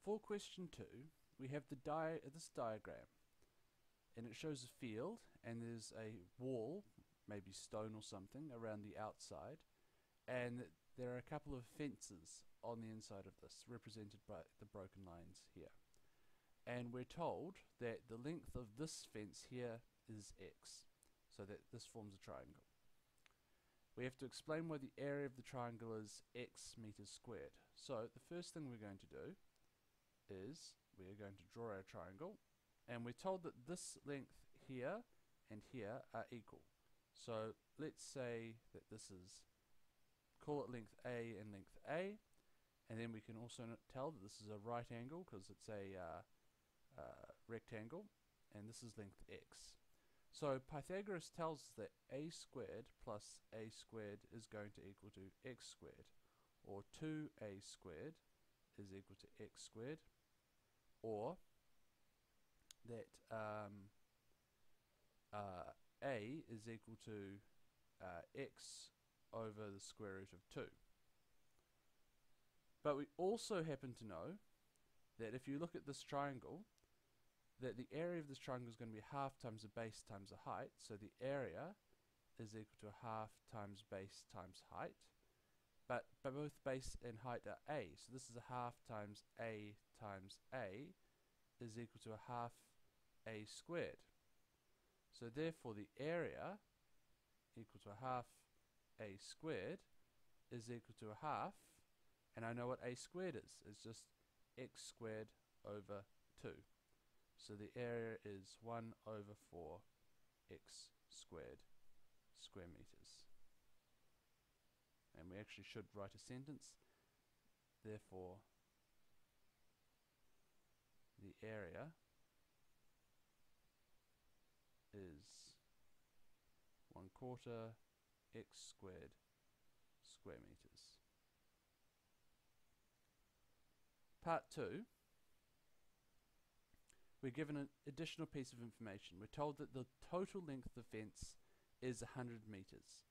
For question 2, we have this diagram, and it shows a field, and there's a wall, maybe stone or something, around the outside, and there are a couple of fences on the inside of this, represented by the broken lines here. And we're told that the length of this fence here is x, so that this forms a triangle. We have to explain why the area of the triangle is x meters squared. So the first thing we're going to do is we are going to draw our triangle, and we're told that this length here and here are equal. So let's say that this is, call it length A and length A, and then we can also tell that this is a right angle because it's a rectangle, and this is length x. So Pythagoras tells us that a squared plus a squared is going to equal to x squared, or 2a squared is equal to x squared, or that a is equal to x over the square root of 2. But we also happen to know that if you look at this triangle, that the area of this triangle is going to be half times the base times the height, so the area is equal to a half times base times height, but both base and height are a, so this is a half times a is equal to a half a squared. So therefore the area equal to a half a squared is equal to a half, and I know what a squared is. It's just x squared over 2. So the area is 1 over 4 x squared square meters. And we actually should write a sentence. Therefore, the area is 1/4 x squared square meters. Part 2. We're given an additional piece of information. We're told that the total length of the fence is 100 meters.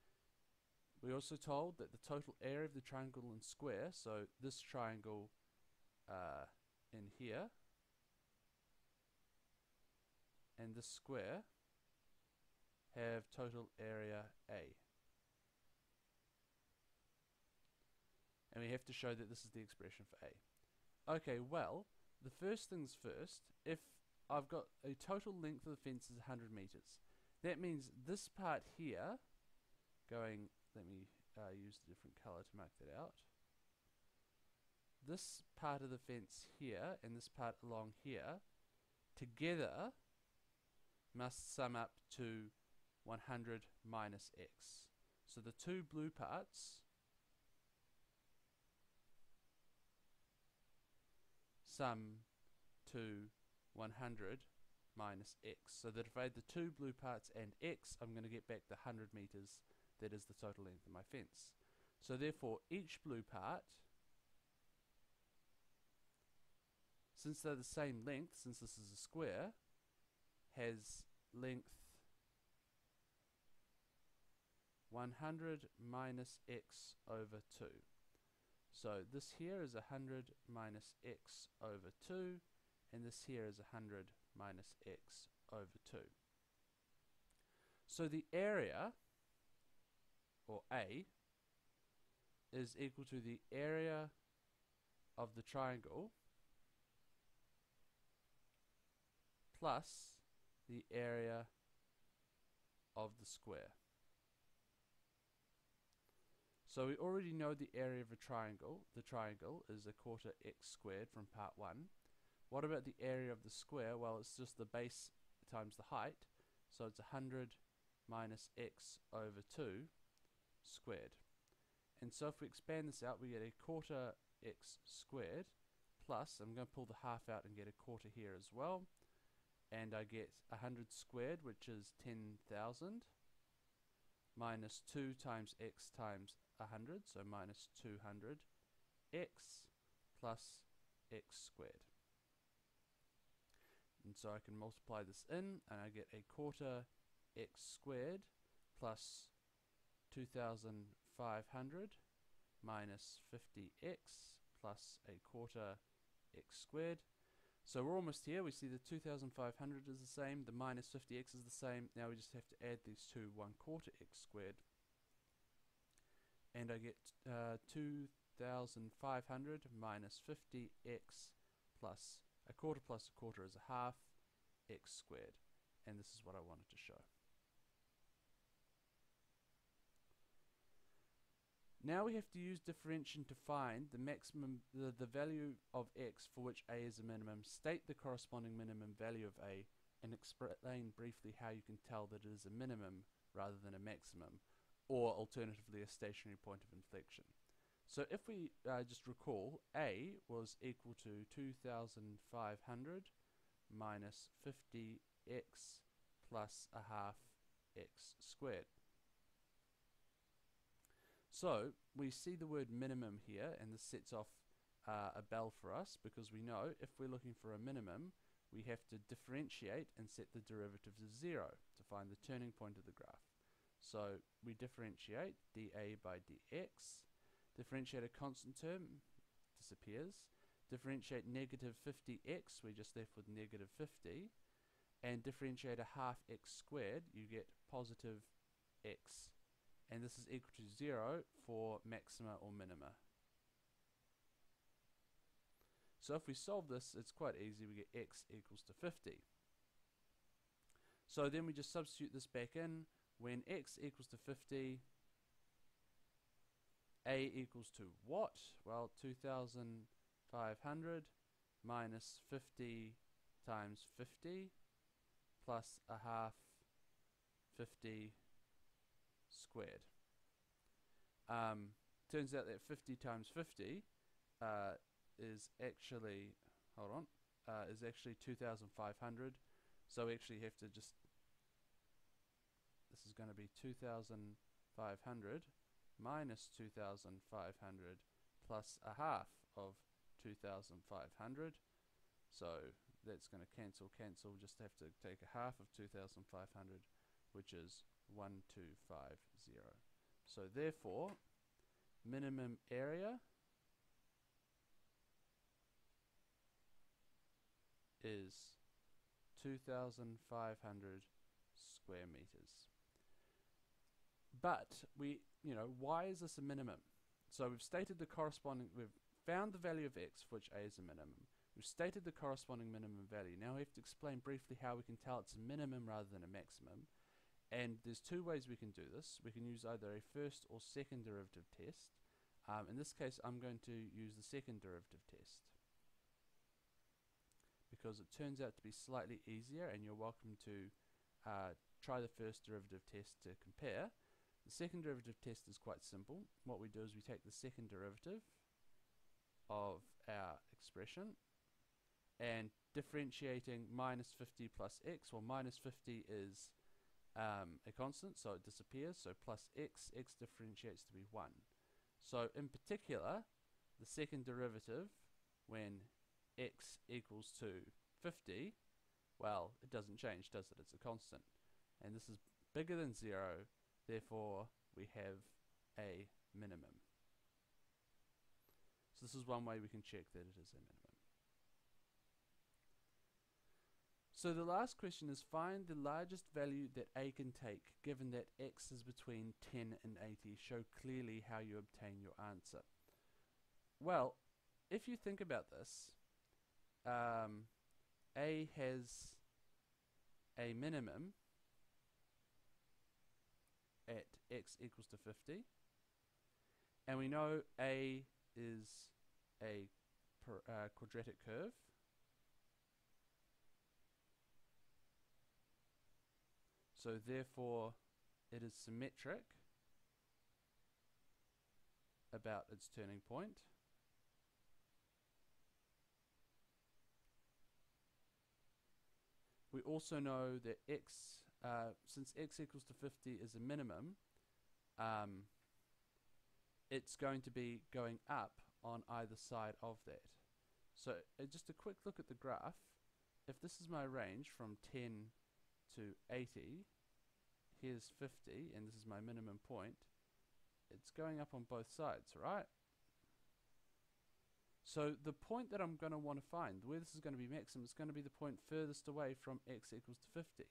We're also told that the total area of the triangle and square, so this triangle in here, and this square, have total area A. And we have to show that this is the expression for A. Okay, well, the first things first, if I've got a total length of the fence is 100 meters, that means this part here, going, let me use a different color to mark that out. This part of the fence here and this part along here together must sum up to 100 minus x. So the two blue parts sum to 100 minus x. So that if I add the two blue parts and x, I'm going to get back the 100 meters that is the total length of my fence. So therefore each blue part, since they're the same length, since this is a square, has length 100 minus x over 2. So this here is 100 minus x over 2, and this here is 100 minus x over 2. So the area, or A, is equal to the area of the triangle plus the area of the square. So we already know the area of a triangle. The triangle is 1/4 x squared from part 1. What about the area of the square? Well, it's just the base times the height, so it's 100 minus x over 2 squared. And so if we expand this out, we get 1/4 x squared plus, I'm going to pull the half out and get 1/4 here as well, and I get 100 squared, which is 10,000, minus 2 times x times 100, so minus 200 x plus x squared. And so I can multiply this in, and I get 1/4 x squared plus 2,500 minus 50x plus 1/4 x squared. So we're almost here. We see the 2500 is the same, the minus 50x is the same. Now we just have to add these two 1/4 x squared. And I get 2500 minus 50x plus a quarter is a half x squared. And this is what I wanted to show. Now we have to use differentiation to find the maximum, the value of x for which a is a minimum, state the corresponding minimum value of a, and explain briefly how you can tell that it is a minimum rather than a maximum, or alternatively a stationary point of inflection. So if we just recall, a was equal to 2500 minus 50x plus a half x squared. So we see the word minimum here, and this sets off a bell for us, because we know if we're looking for a minimum, we have to differentiate and set the derivative to 0 to find the turning point of the graph. So we differentiate dA by dx, differentiate a constant term, disappears, differentiate negative 50x, we're just left with negative 50, and differentiate a half x squared, you get positive x. And this is equal to 0 for maxima or minima. So if we solve this, it's quite easy. We get x equals to 50. So then we just substitute this back in. When x equals to 50, a equals to what? Well, 2500 minus 50 times 50 plus a half 50 squared. Turns out that 50 times 50 is actually, is actually 2500. So we actually have to just, this is going to be 2500 minus 2500 plus a half of 2500. So that's going to cancel. Just have to take a half of 2500, which is 1250. So therefore, minimum area is 2500 square meters. But why is this a minimum? So we've stated the corresponding, we've found the value of x for which a is a minimum. We've stated the corresponding minimum value. Now we have to explain briefly how we can tell it's a minimum rather than a maximum. And there's two ways we can do this. We can use either a first or second derivative test. In this case, I'm going to use the second derivative test, because it turns out to be slightly easier, and you're welcome to try the first derivative test to compare. The second derivative test is quite simple. What we do is we take the second derivative of our expression, and differentiating minus 50 plus x, well, minus 50 is a constant, so it disappears, so plus x differentiates to be 1. So in particular, the second derivative, when x equals to 50, well, it doesn't change, does it? It's a constant. And this is bigger than 0, therefore we have a minimum. So this is one way we can check that it is a minimum. So the last question is, find the largest value that a can take given that x is between 10 and 80. Show clearly how you obtain your answer. Well, if you think about this, a has a minimum at x equals to 50, and we know a is a quadratic curve. So therefore, it is symmetric about its turning point. We also know that x, since x equals to 50 is a minimum, it's going to be going up on either side of that. So just a quick look at the graph. If this is my range from 10 to 80, here's 50, and this is my minimum point, it's going up on both sides, right? So the point that I'm going to want to find, where this is going to be maximum, is going to be the point furthest away from x equals to 50.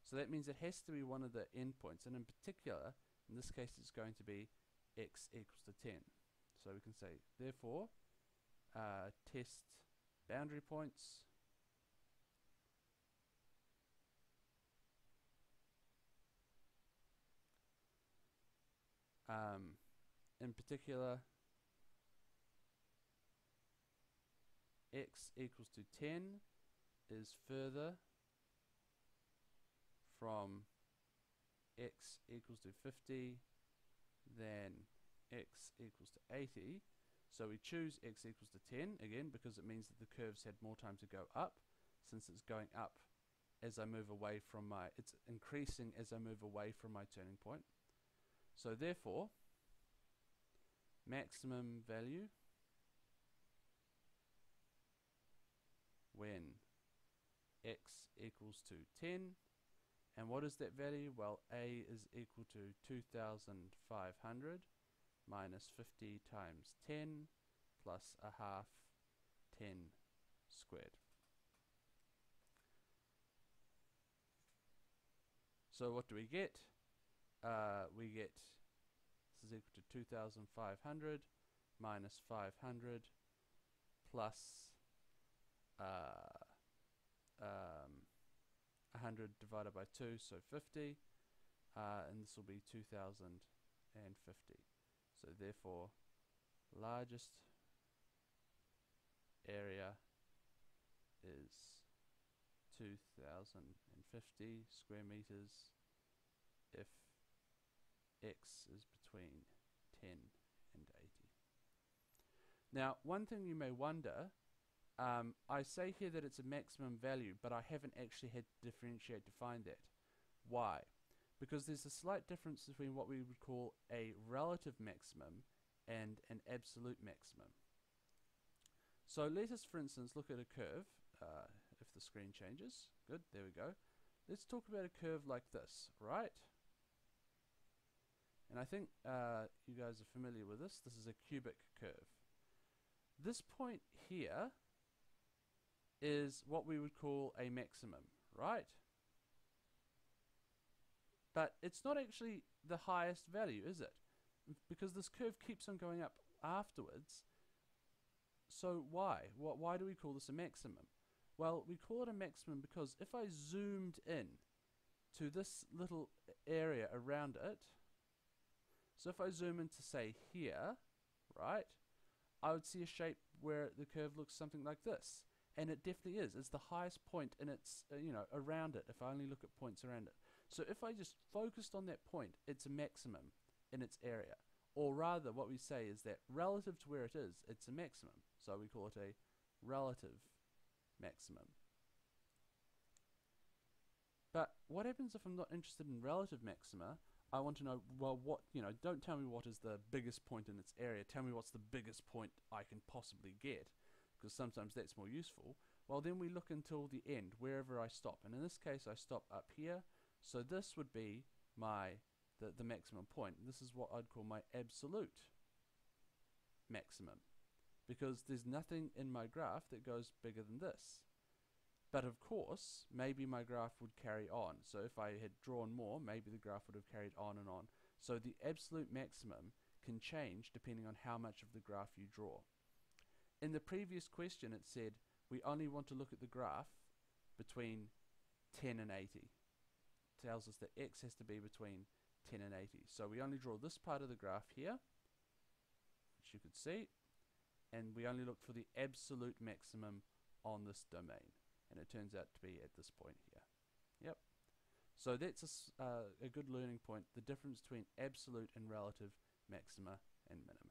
So that means it has to be one of the endpoints, and in particular, in this case, it's going to be x equals to 10. So we can say, therefore, test boundary points in particular, x equals to 10 is further from x equals to 50 than x equals to 80. So we choose x equals to 10 again because it means that the curve's had more time to go up, since it's going up as I move away from it's increasing as I move away from my turning point. So therefore, maximum value when x equals to 10. And what is that value? Well, a is equal to 2,500 minus 50 times 10 plus a half 10 squared. So what do we get? We get, this is equal to 2,500 minus 500 plus 100 divided by 2, so 50, and this will be 2,050. So therefore, largest area is 2,050 square meters if x is between 10 and 80. Now, one thing you may wonder, I say here that it's a maximum value, but I haven't actually had to differentiate to find that. Why? Because there's a slight difference between what we would call a relative maximum and an absolute maximum. So let us, for instance, look at a curve, if the screen changes. Good, there we go. Let's talk about a curve like this, right? And I think you guys are familiar with this. This is a cubic curve. This point here is what we would call a maximum, right? But it's not actually the highest value, is it? Because this curve keeps on going up afterwards. So why? Why do we call this a maximum? Well, we call it a maximum because if I zoomed in to this little area around it, so if I zoom into, say, here, right, I would see a shape where the curve looks something like this. And it definitely is. It's the highest point, and it's, around it, if I only look at points around it. So if I just focused on that point, it's a maximum in its area. Or rather, what we say is that relative to where it is, it's a maximum. So we call it a relative maximum. But what happens if I'm not interested in relative maxima? I want to know, well, don't tell me what is the biggest point in its area. Tell me what's the biggest point I can possibly get, because sometimes that's more useful. Well, then we look until the end, wherever I stop. And in this case, I stop up here. So this would be the maximum point. This is what I'd call my absolute maximum, because there's nothing in my graph that goes bigger than this. But of course, maybe my graph would carry on. So if I had drawn more, maybe the graph would have carried on and on. So the absolute maximum can change depending on how much of the graph you draw. In the previous question, it said we only want to look at the graph between 10 and 80. It tells us that x has to be between 10 and 80. So we only draw this part of the graph here, which you could see, and we only look for the absolute maximum on this domain. And it turns out to be at this point here. Yep. So that's a good learning point, the difference between absolute and relative maxima and minima.